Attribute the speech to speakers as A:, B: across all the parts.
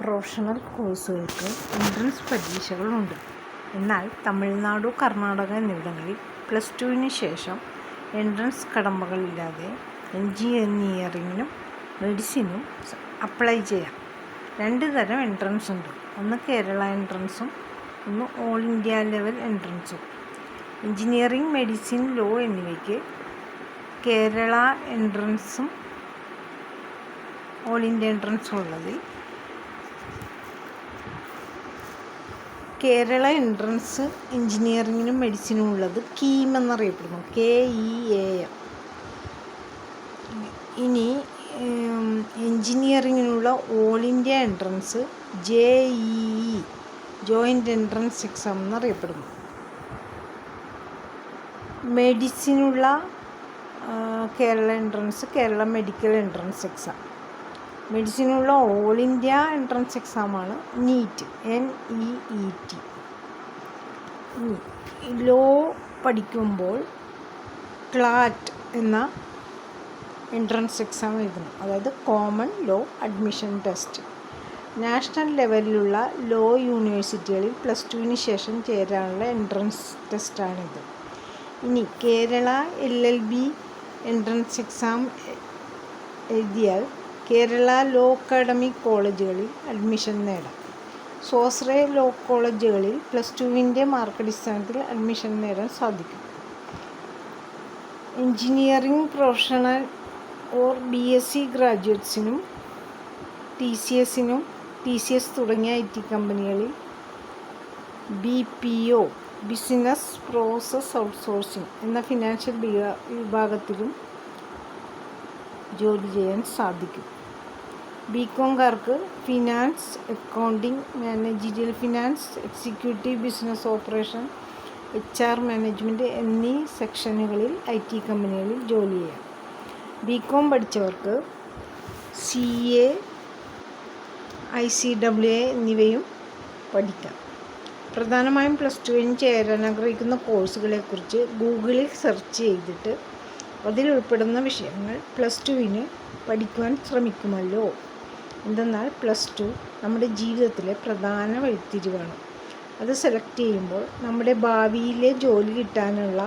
A: Professional കോഴ്സുകൾക്ക് entrance പരീക്ഷകളുണ്ട്. എന്നാൽ തമിഴ്നാട്, കർണാടക എന്നിവിടങ്ങളിൽ +2 ശേഷം എൻട്രൻസ് കടമ്പകളില്ലാതെ എഞ്ചിനീയറിങ്ങിനും മെഡിസിനും അപ്ലൈ ചെയ്യാം. 2 തരം എൻട്രൻസ് ഉണ്ട്. ഒന്ന് കേരള എൻട്രൻസും ഒന്ന് ഓൾ ഇന്ത്യ ലെവൽ എൻട്രൻസും. എഞ്ചിനീയറിംഗ്, മെഡിസിൻ, ലോ എന്നിവയ്ക്ക് കേരള എൻട്രൻസും ഓൾ ഇന്ത്യ എൻട്രൻസും ഉള്ളതിൽ കേരള എൻട്രൻസ് എഞ്ചിനീയറിങ്ങിനും മെഡിസിനും ഉള്ളത് കീം എന്നറിയപ്പെടുന്നു, KEAM. ഇനി എഞ്ചിനീയറിങ്ങിനുള്ള all India entrance JEE, joint entrance exam എന്നറിയപ്പെടുന്നു. മെഡിസിനുള്ള Kerala entrance Kerala medical entrance exam. മെഡിസിനുള്ള ഓൾ ഇന്ത്യ എൻട്രൻസ് എക്സാമാണ് NEET. ലോ പഠിക്കുമ്പോൾ CLAT എന്ന എൻട്രൻസ് എക്സാം എഴുതണം, അതായത് common law admission test. National ലെവലിലുള്ള ലോ യൂണിവേഴ്സിറ്റികളിൽ +2 ശേഷം ചേരാനുള്ള എൻട്രൻസ് ടെസ്റ്റാണിത്. ഇനി കേരള LLB എൻട്രൻസ് എക്സാം എഴുതിയാൽ കേരള ലോ അക്കാഡമിക് കോളേജുകളിൽ അഡ്മിഷൻ നേടാം. സ്വാശ്രയ ലോ കോളേജുകളിൽ +2 മാർക്കടിസ്ഥാനത്തിൽ അഡ്മിഷൻ നേടാൻ സാധിക്കും. എഞ്ചിനീയറിംഗ് പ്രൊഫഷണൽ BSc ഗ്രാജുവേറ്റ്സിനും TCS തുടങ്ങിയ IT കമ്പനികളിൽ BPO, ബിസിനസ് പ്രോസസ് ഔട്ട്സോഴ്സിംഗ് എന്ന ഫിനാൻഷ്യൽ വിഭാഗത്തിലും ജോലി ചെയ്യാൻ സാധിക്കും. BComകാർക്ക് finance, accounting, managerial finance, executive business operation, HR management എന്നീ സെക്ഷനുകളിൽ IT കമ്പനികളിൽ ജോലി ചെയ്യാം. BCom പഠിച്ചവർക്ക് CA, ICAA എന്നിവയും പഠിക്കാം. പ്രധാനമായും +2 ചേരാൻ ആഗ്രഹിക്കുന്ന കോഴ്സുകളെക്കുറിച്ച് ഗൂഗിളിൽ സെർച്ച് ചെയ്തിട്ട് അതിൽ ഉൾപ്പെടുന്ന വിഷയങ്ങൾ +2 പഠിക്കുവാൻ ശ്രമിക്കുമല്ലോ. എന്തെന്നാൽ +2 നമ്മുടെ ജീവിതത്തിലെ പ്രധാന വഴിത്തിരിവാണ്. അത് സെലക്ട് ചെയ്യുമ്പോൾ നമ്മുടെ ഭാവിയിലെ ജോലി കിട്ടാനുള്ള,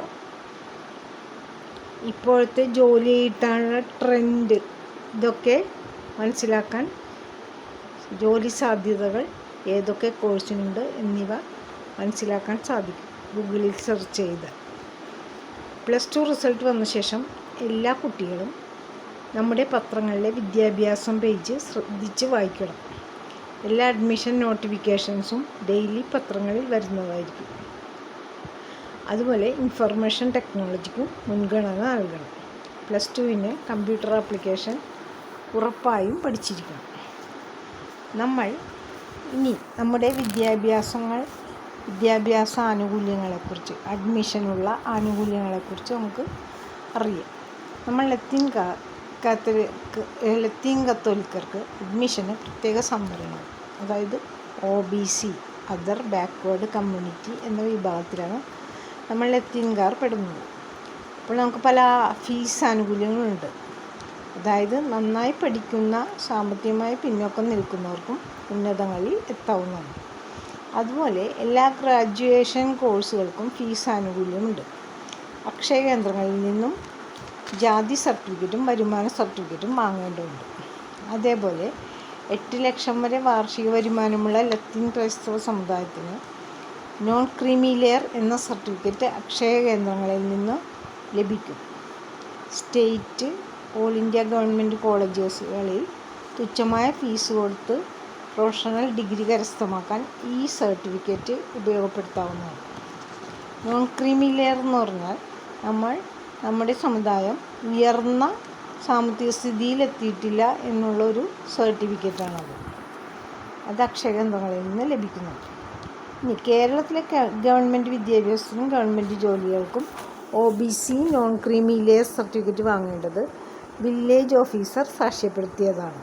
A: ഇപ്പോഴത്തെ ജോലി കിട്ടാനുള്ള ട്രെൻഡ്, ഇതൊക്കെ മനസ്സിലാക്കാൻ, ജോലി സാധ്യതകൾ ഏതൊക്കെ കോഴ്സിനുണ്ട് എന്നിവ മനസ്സിലാക്കാൻ സാധിക്കും ഗൂഗിളിൽ സെർച്ച് ചെയ്താൽ. +2 റിസൾട്ട് വന്ന ശേഷം എല്ലാ കുട്ടികളും നമ്മുടെ പത്രങ്ങളിലെ വിദ്യാഭ്യാസം പേജ് ശ്രദ്ധിച്ച് വായിക്കണം. എല്ലാ അഡ്മിഷൻ നോട്ടിഫിക്കേഷൻസും ഡെയിലി പത്രങ്ങളിൽ വരുന്നതായിരിക്കും. അതുപോലെ ഇൻഫർമേഷൻ ടെക്നോളജിക്കും മുൻഗണന നൽകണം. +2 കമ്പ്യൂട്ടർ ആപ്ലിക്കേഷൻ ഉറപ്പായും പഠിച്ചിരിക്കണം. നമ്മുടെ വിദ്യാഭ്യാസ ആനുകൂല്യങ്ങളെക്കുറിച്ച്, അഡ്മിഷനുള്ള ആനുകൂല്യങ്ങളെക്കുറിച്ച് നമുക്ക് അറിയാം. നമ്മൾ ലത്തീൻ കത്തോലിക്കർക്ക് അഡ്മിഷന് പ്രത്യേക സംവരണം, അതായത് OBC, അതർ ബാക്ക്വേർഡ് കമ്മ്യൂണിറ്റി എന്ന വിഭാഗത്തിലാണ് നമ്മൾ ലത്തീൻകാർ പെടുന്നത്. അപ്പോൾ നമുക്ക് പല ഫീസ് ആനുകൂല്യങ്ങളുണ്ട്. അതായത് നന്നായി പഠിക്കുന്ന, സാമ്പത്തികമായി പിന്നോക്കം നിൽക്കുന്നവർക്കും ഉന്നതങ്ങളിൽ എത്താവുന്നതാണ്. അതുപോലെ എല്ലാ ഗ്രാജുവേഷൻ കോഴ്സുകൾക്കും ഫീസ് ആനുകൂല്യമുണ്ട്. അക്ഷയ കേന്ദ്രങ്ങളിൽ നിന്നും ജാതി സർട്ടിഫിക്കറ്റും വരുമാന സർട്ടിഫിക്കറ്റും വാങ്ങേണ്ടതുണ്ട്. അതേപോലെ 8 ലക്ഷം വരെ വാർഷിക വരുമാനമുള്ള ലത്തീൻ ക്രൈസ്തവ സമുദായത്തിന് നോൺ ക്രീമി ലെയർ എന്ന സർട്ടിഫിക്കറ്റ് അക്ഷയ കേന്ദ്രങ്ങളിൽ നിന്ന് ലഭിക്കും. സ്റ്റേറ്റ്, ഓൾ ഇന്ത്യ ഗവൺമെൻറ് കോളേജുകളിൽ തുച്ഛമായ ഫീസ് കൊടുത്ത് പ്രൊഫഷണൽ ഡിഗ്രി കരസ്ഥമാക്കാൻ ഈ സർട്ടിഫിക്കറ്റ് ഉപയോഗപ്പെടുത്താവുന്നതാണ്. നോൺ ക്രീമി ലെയർ എന്ന് പറഞ്ഞാൽ നമ്മുടെ സമുദായം ഉയർന്ന സാമ്പത്തിക സ്ഥിതിയിലെത്തിയിട്ടില്ല എന്നുള്ളൊരു സർട്ടിഫിക്കറ്റാണത്. അത് അക്ഷയ കേന്ദ്രങ്ങളിൽ നിന്ന് ലഭിക്കുന്നത്. ഇനി കേരളത്തിലെ ഗവൺമെൻറ് വിദ്യാഭ്യാസത്തിനും ഗവൺമെൻറ് ജോലികൾക്കും OBC non creamy layer certificate വാങ്ങേണ്ടത് വില്ലേജ് ഓഫീസർ സാക്ഷ്യപ്പെടുത്തിയതാണ്.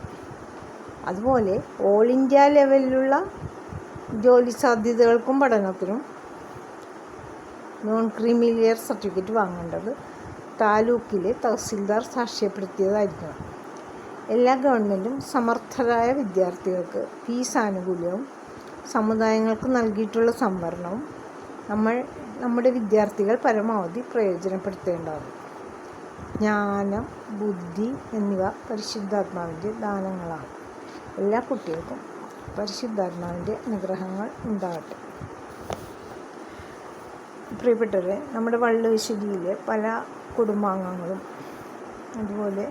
A: അതുപോലെ ഓൾ ഇന്ത്യ ലെവലിലുള്ള ജോലി സാധ്യതകൾക്കും പഠനത്തിനും നോൺ ക്രീമി ലെയർ സർട്ടിഫിക്കറ്റ് വാങ്ങേണ്ടത് താലൂക്കിലെ തഹസിൽദാർ സാക്ഷ്യപ്പെടുത്തിയതായിരിക്കണം. എല്ലാ ഗവൺമെൻറ്റും സമർത്ഥരായ വിദ്യാർത്ഥികൾക്ക് ഫീസ് ആനുകൂല്യവും സമുദായങ്ങൾക്ക് നൽകിയിട്ടുള്ള സംവരണവും നമ്മുടെ വിദ്യാർത്ഥികൾ പരമാവധി പ്രയോജനപ്പെടുത്തേണ്ടതാണ്. ജ്ഞാനം, ബുദ്ധി എന്നിവ പരിശുദ്ധാത്മാവിൻ്റെ ദാനങ്ങളാണ്. എല്ലാ കുട്ടികൾക്കും പരിശുദ്ധാത്മാവിൻ്റെ അനുഗ്രഹങ്ങൾ ഉണ്ടാകട്ടെ. പ്രിയപ്പെട്ടവരെ, നമ്മുടെ വള്ളുവശ്ശേരിയിലെ പല കുടുംബാംഗങ്ങളും അതുപോലെ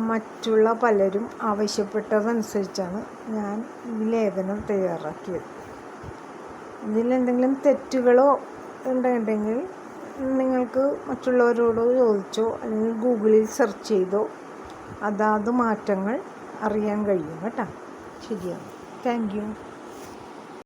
A: മറ്റുള്ള പലരും ആവശ്യപ്പെട്ടതനുസരിച്ചാണ് ഞാൻ ഈ ലേഖനം തയ്യാറാക്കിയത്. ഇതിലെന്തെങ്കിലും തെറ്റുകളോ ഉണ്ടെങ്കിൽ നിങ്ങൾക്ക് മറ്റുള്ളവരോട് ചോദിച്ചോ അല്ലെങ്കിൽ ഗൂഗിളിൽ സെർച്ച് ചെയ്തോ അതാത് മാറ്റങ്ങൾ അറിയാൻ കഴിയും കേട്ടോ. ശരിയാണ്. Thank you.